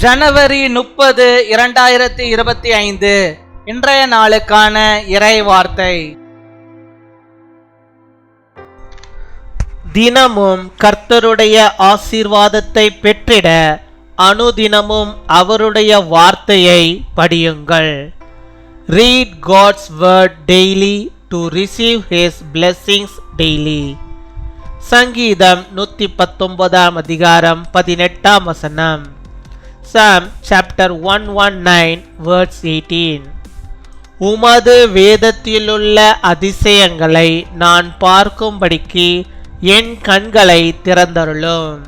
ஜனவரி 30, 2025 இன்றைய நாளுக்கான இறை வார்த்தை. தினமும் கர்த்தருடைய ஆசீர்வாதத்தை பெற்றிட அனுதினமும் அவருடைய வார்த்தையை படியுங்கள். Read God's word daily to receive his blessings daily. சங்கீதம் 119 அதிகாரம் 18 வசனம். Psalm chapter 119 verse 18. உமது வேதத்திலுள்ள அதிசயங்களை நான் பார்க்கும்படிக்கு என் கண்களை திறந்தருளும்.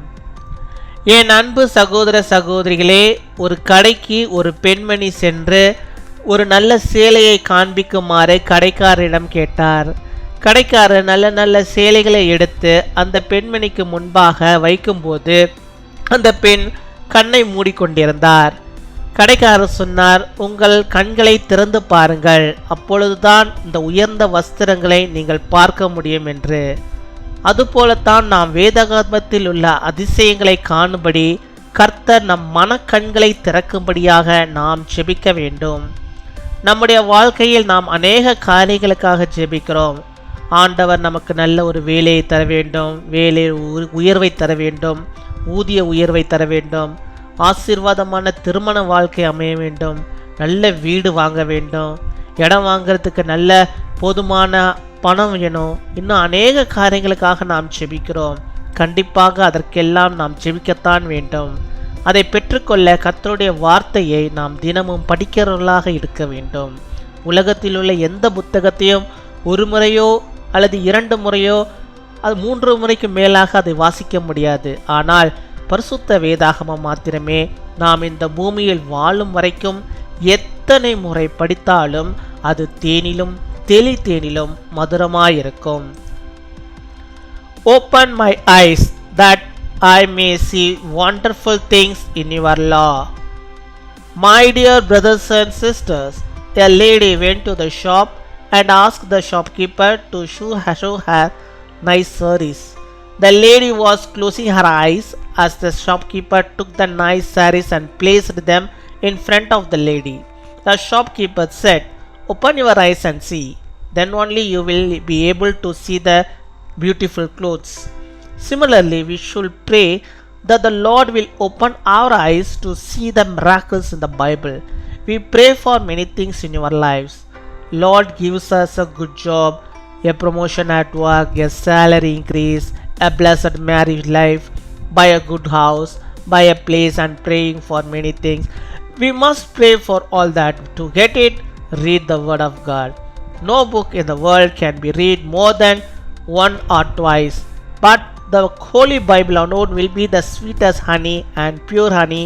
என் அன்பு சகோதர சகோதரிகளே, ஒரு கடைக்கு ஒரு பெண்மணி சென்று ஒரு நல்ல சேலையை காண்பிக்குமாறு கடைக்காரரிடம் கேட்டார். கடைக்காரர் நல்ல நல்ல சேலைகளை எடுத்து அந்த பெண்மணிக்கு முன்பாக வைக்கும்போது அந்த பெண் கண்ணை மூடிக்கொண்டிருந்தார். கடைக்காரர் சொன்னார், உங்கள் கண்களை திறந்து பாருங்கள், அப்பொழுதுதான் இந்த உயர்ந்த வஸ்திரங்களை நீங்கள் பார்க்க முடியும் என்று. அதுபோலத்தான் நாம் வேதாகமத்தில் உள்ள அதிசயங்களை காணும்படி கர்த்தர் நம் மனக்கண்களை திறக்கும்படியாக நாம் ஜெபிக்க வேண்டும். நம்முடைய வாழ்க்கையில் நாம் அநேக காரியங்களுக்காக ஜெபிக்கிறோம். ஆண்டவர் நமக்கு நல்ல ஒரு வேலையை தர வேண்டும், வேலை உயர்வை தர வேண்டும், ஊதிய உயர்வை தர வேண்டும், ஆசீர்வாதமான திருமண வாழ்க்கை அமைய வேண்டும், நல்ல வீடு வாங்க வேண்டும், இடம் வாங்கிறதுக்கு நல்ல போதுமான பணம் வேணும். இன்னும் அநேக காரியங்களுக்காக நாம் ஜெபிக்கிறோம். கண்டிப்பாக அதற்கெல்லாம் நாம் ஜெபிக்கத்தான் வேண்டும். அதை பெற்றுக்கொள்ள கர்த்தருடைய வார்த்தையை நாம் தினமும் படிக்கிறவர்களாக இருக்க வேண்டும். உலகத்தில் உள்ள எந்த புத்தகத்தையும் ஒரு முறையோ அல்லது 2 முறையோ அது 3 முறைக்கு மேலாக அதை வாசிக்க முடியாது. ஆனால் பரிசுத்த வேதாகமம் மாத்திரமே நாம் இந்த பூமியில் வாழும் வரைக்கும் எத்தனை முறை படித்தாலும் அது தேனிலும் தேனிலும் மதுரமாயிருக்கும். Open my eyes that I may see wonderful things in your law. My dear brothers and sisters, a lady went to the shop and asked the shopkeeper to show her nice sarees. The lady was closing her eyes as the shopkeeper took the nice sarees and placed them in front of the lady. The shopkeeper said, "Open your eyes and see. Then only you will be able to see the beautiful clothes." Similarly, we should pray that the Lord will open our eyes to see the miracles in the Bible. We pray for many things in our lives. Lord gives us a good job, a promotion at work, a salary increase, a blessed marriage life, buy a good house, buy a place, and praying for many things. We must pray for all that. To get it, read the word of God. No book in the world can be read more than one or twice, but the Holy Bible alone will be the sweetest honey and pure honey,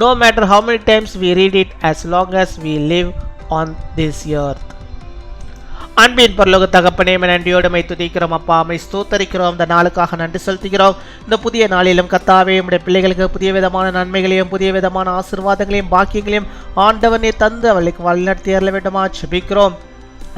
no matter how many times we read it, as long as we live on this earth. அன்பின் பரலோக தகப்பனே, நன்றியோடு my துதிக்கிறோம் அப்பா, my ஸ்தோத்தரிக்கிறோம். இந்த நாளுக்காக நன்றி செலுத்துகிறோம். இந்த புதிய நாளிலும் கர்த்தாவே, உம்முடைய பிள்ளைகளுக்கு புதிய விதமான நன்மைகளையும் புதிய விதமான ஆசீர்வாதங்களையும் பாக்கியங்களையும் ஆண்டவனே தந்து அவளுக்கு வழிநடத்தி அருள வேண்டுமா ஜெபிக்கிறோம்.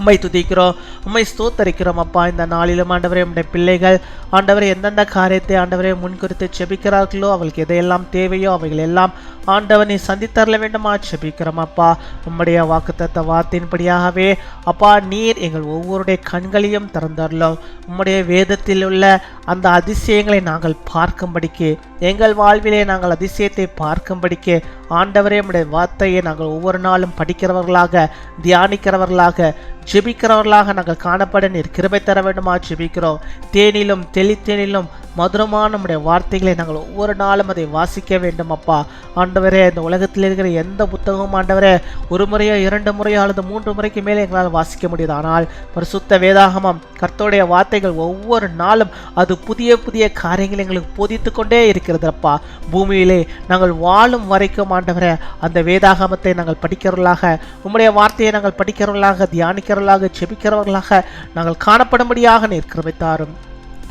உம்மை துதிக்கிறோம், உம்மை ஸ்தோத்தரிக்கிறோம் அப்பா. இந்த நாளிலும் ஆண்டவரே, உம்முடைய பிள்ளைகள் ஆண்டவரே எந்தெந்த காரியத்தை ஆண்டவரே முன்குறித்து ஜெபிக்கிறார்களோ, அவளுக்கு எதையெல்லாம் தேவையோ அவைகள் எல்லாம் ஆண்டவனை சந்தித்தரல வேண்டுமா ஜெபிக்கிறோம் அப்பா. உம்முடைய வாக்குத்தத்த வார்த்தையின்படியாகவே அப்பா, நீர் எங்கள் ஒவ்வொருடைய கண்களையும் திறந்தரலும். உம்முடைய வேதத்தில் உள்ள அந்த அதிசயங்களை நாங்கள் பார்க்கும்படிக்கு, எங்கள் வாழ்விலே நாங்கள் அதிசயத்தை பார்க்கும்படிக்கு ஆண்டவரே, உம்முடைய வார்த்தையை நாங்கள் ஒவ்வொரு நாளும் படிக்கிறவர்களாக, தியானிக்கிறவர்களாக, ஜெபிக்கிறவர்களாக நாங்கள் காணப்பட நீர் கிருபை தர வேண்டுமா ஜெபிக்கிறோம். தேனிலும் தெளித்தேனிலும் மதுரமான நம்முடைய வார்த்தைகளை நாங்கள் ஒவ்வொரு நாளும் அதை வாசிக்க வேண்டும் அப்பா. ஆண்டவரே, இந்த உலகத்தில் இருக்கிற எந்த புத்தகமும் ஆண்டவரே 1 முறையோ 2 முறையோ அல்லது 3 முறைக்கு மேலே எங்களால் வாசிக்க முடியுது. ஆனால் பரிசுத்த வேதாகமம் கர்த்தருடைய வார்த்தைகள் ஒவ்வொரு நாளும் அது புதிய புதிய காரியங்கள் எங்களுக்கு போதித்து கொண்டே இருக்கிறது அப்பா. பூமியிலே நாங்கள் வாழும் வரைக்கும் ஆண்டவரே அந்த வேதாகமத்தை நாங்கள் படிக்கிறவர்களாக, உம்முடைய வார்த்தையை நாங்கள் படிக்கிறவர்களாக, தியானிக்கிறவர்களாக, ஜெபிக்கிறவர்களாக நாங்கள் காணப்படும்படியாக நீர் கிருபை தாரும்.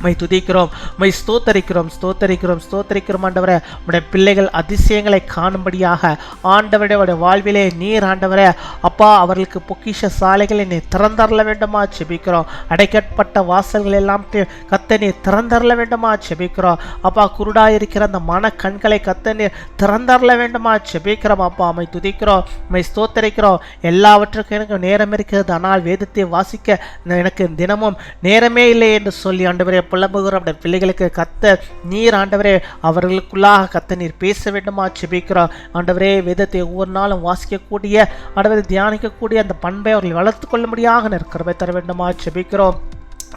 மை துதிக்கிறோம், மை ஸ்தோத்தரிக்கிறோம், ஸ்தோத்தரிக்கிறோம், ஸ்தோத்தரிக்கிறோம் ஆண்டவரே. உடைய பிள்ளைகள் அதிசயங்களை காணும்படியாக ஆண்டவருடைய வாழ்விலே நீர் ஆண்டவரே அப்பா அவர்களுக்கு பொக்கிஷ சாலைகளை நீ திறந்தரல வேண்டுமா செபிக்கிறோம். அடைக்கப்பட்ட வாசல்கள் எல்லாம் கத்த நீர் திறந்தரல வேண்டுமா செபிக்கிறோம். அப்பா குருடாயிருக்கிற அந்த மன கண்களை கத்த நீர் திறந்தரல வேண்டுமா செபிக்கிறோம். அப்பா மை துதிக்கிறோம், மை ஸ்தோத்தரிக்கிறோம். எல்லாவற்றுக்கும் எனக்கு நேரம் இருக்கிறது, ஆனால் வேதத்தை வாசிக்க எனக்கு தினமும் நேரமே இல்லை என்று சொல்லி ஆண்டவரே புலம்புகிற பிள்ளைகளுக்கு கத்த நீர் ஆண்டவரே அவர்களுக்குள்ளாக கத்த நீர் பேச வேண்டுமா செபிக்கிறோம். ஆண்டவரே வேதத்தை ஒவ்வொரு நாளும் வாசிக்கக்கூடிய ஆண்டவரை தியானிக்கக்கூடிய அந்த பண்பை அவர்கள் வளர்த்து கொள்ளும்படியாக கிருபை தர வேண்டுமா செபிக்கிறோம்.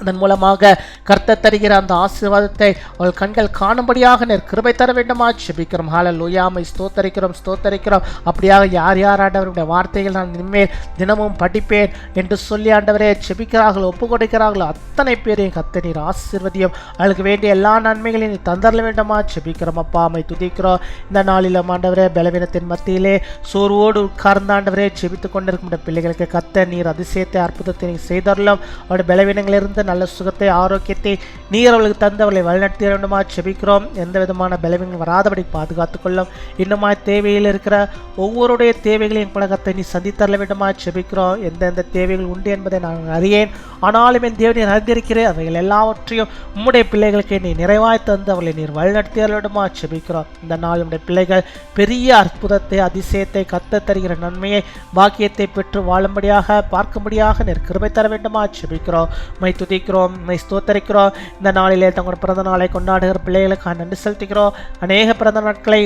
அதன் மூலமாக கர்த்தர் தருகிற அந்த ஆசீர்வாதத்தை அவள் கண்கள் காணும்படியாக கிருபை தர வேண்டுமா செபிக்கிறோம். ஹல்லேலூயா, மை ஸ்தோத்தரிக்கிறோம், ஸ்தோத்தரிக்கிறோம். அப்படியாக யார் யார் ஆண்டவருடைய வார்த்தைகள் நான் இனிமேல் தினமும் படிப்பேன் என்று சொல்லி ஆண்டவரே செபிக்கிறார்களோ ஒப்பு கொடுக்கிறார்களோ அத்தனை பேரையும் கர்த்தர் நீர் ஆசீர்வதியும். அவளுக்கு வேண்டிய எல்லா நன்மைகளையும் நீ தந்தரல வேண்டுமா செபிக்கிறோம். அப்பா மை துதிக்கிறோம். இந்த நாளிலும் ஆண்டவரே பலவீனத்தின் மத்தியிலே சோர்வோடு உட்கார்ந்த ஆண்டவரே செபித்துக் கொண்டிருக்கின்ற பிள்ளைகளுக்கு கர்த்தர் நீர் அதிசயத்தை அற்புதத்தை நீ செய்தரலும். அவருடைய பலவீனங்களிலிருந்து நல்ல சுகத்தை ஆரோக்கியத்தை நீர் அவர்களுக்கு தந்து அவர்களை வழிநடத்தி வேண்டுமா செபிக்கிறோம். எந்த விதமான பலவீனங்கள் வராதபடி பாதுகாத்துக் கொள்ளும். இன்னுமாய் தேவையில் இருக்கிற ஒவ்வொருடைய தேவைகளையும் பழக்கத்தை நீ சந்தித்தரல வேண்டுமா செபிக்கிறோம். எந்தெந்த தேவைகள் உண்டு என்பதை நான் அறியேன், ஆனாலும் என் தேவனை அறிந்திருக்கிறேன். அவைகள் எல்லாவற்றையும் உம்முடைய பிள்ளைகளுக்கு நீ நிறைவாய் தந்து அவர்களை நீர் வழிநடத்தி வேண்டுமா செபிக்கிறோம். இந்த நாள் உடைய பிள்ளைகள் பெரிய அற்புதத்தை அதிசயத்தை கத்த தருகிற நன்மையை பாக்கியத்தை பெற்று வாழும்படியாக பார்க்கும்படியாக நீர் கிருபை தர வேண்டுமா செபிக்கிறோம். மை துதிக்கிறோம், மை ஸ்தோத்தரிக்கிறோம். இந்த நாளிலே தங்களோட பிறந்த நாளை கொண்டாடுகிற பிள்ளைகளுக்காக நன்றி செலுத்துகிறோம். அநேக பிறந்த நாட்களை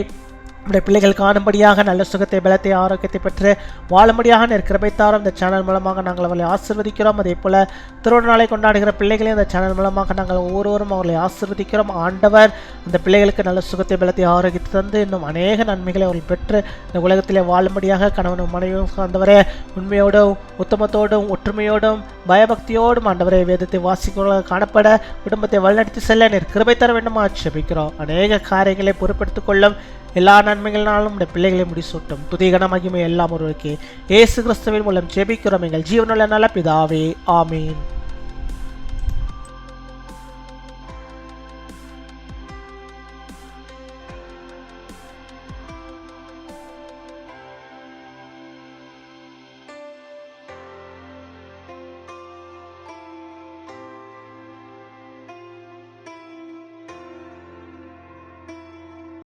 நம்முடைய பிள்ளைகள் காணும்படியாக நல்ல சுகத்தை பலத்தை ஆரோக்கியத்தை பெற்று வாழும்படியாக கிருபை தாரும். இந்த சேனல் மூலமாக நாங்கள் அவர்களை ஆசீர்வதிக்கிறோம். அதே போல திருமண நாளை கொண்டாடுகிற பிள்ளைகளையும் இந்த சேனல் மூலமாக நாங்கள் ஒவ்வொருவரும் அவர்களை ஆசீர்வதிக்கிறோம். ஆண்டவர் அந்த பிள்ளைகளுக்கு நல்ல சுகத்தை பலத்தை ஆரோக்கியத்தை தந்து இன்னும் அநேக நன்மைகளை அவர்கள் பெற்று இந்த உலகத்திலே வாழும்படியாக கணவனும் மனைவியும் ஆண்டவரே உண்மையோடும் உத்தமத்தோடும் ஒற்றுமையோடும் பயபக்தியோடும் ஆண்டவரே வேதத்தை வாசிக்கிறவர்களாக காணப்பட குடும்பத்தை வழிநடத்தி செல்ல கிருபை தர வேண்டுமா செபிக்கிறோம். அநேக காரியங்களை பொறுப்பெடுத்துக் கொள்ளும். எல்லா நன்மைகளாலும் உடைய பிள்ளைகளை முடிசூட்டும். துதிகன மகிமை எல்லாம் ஒருவருக்கு இயேசு கிறிஸ்துவின் மூலம் ஜெபிக்கிறோம் எங்கள் ஜீவனுள்ள நல்ல பிதாவே, ஆமீன்.